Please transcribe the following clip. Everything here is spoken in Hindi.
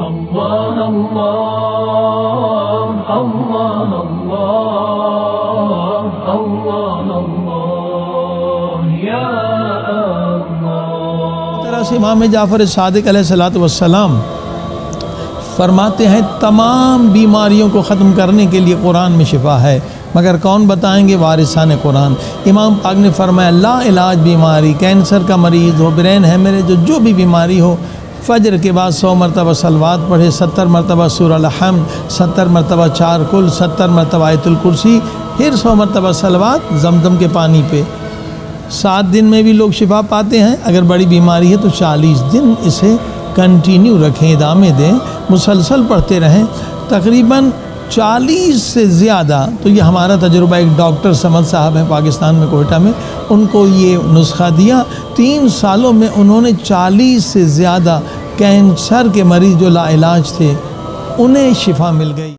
अल्लाह अल्लाह अल्लाह अल्लाह अल्लाह अल्लाह या अल्लाह। तरह से इमाम जाफ़र सादिक अलैहिस्सलातु वस्सलाम फरमाते हैं तमाम बीमारियों को ख़त्म करने के लिए कुरान में शिफा है, मगर कौन बताएंगे? वारिसान कुरान। इमाम पाक ने फरमाया ला इलाज बीमारी, कैंसर का मरीज़ हो, ब्रेन हैमरेज हो, जो भी बीमारी हो, फ़जर के बाद 100 मरतबा सलवात पढ़े, 70 मरतबा सूरह अल-हम्द, 70 मरतबा 4 कुल, 70 मरतबा आयतुल कुर्सी, फिर 100 मरतबा सलवात ज़मज़म के पानी पे। 7 दिन में भी लोग शिफा पाते हैं। अगर बड़ी बीमारी है तो 40 दिन इसे कंटिन्यू रखें, इदामे दें, मुसलसल पढ़ते रहें। तकरीबन 40 से ज़्यादा, तो ये हमारा तजुर्बा, एक डॉक्टर समद साहब हैं पाकिस्तान में, कोयटा में, उनको ये नुस्खा दिया। 3 सालों में उन्होंने 40 से ज़्यादा कैंसर के मरीज़ जो लाइलाज थे उन्हें शिफा मिल गई।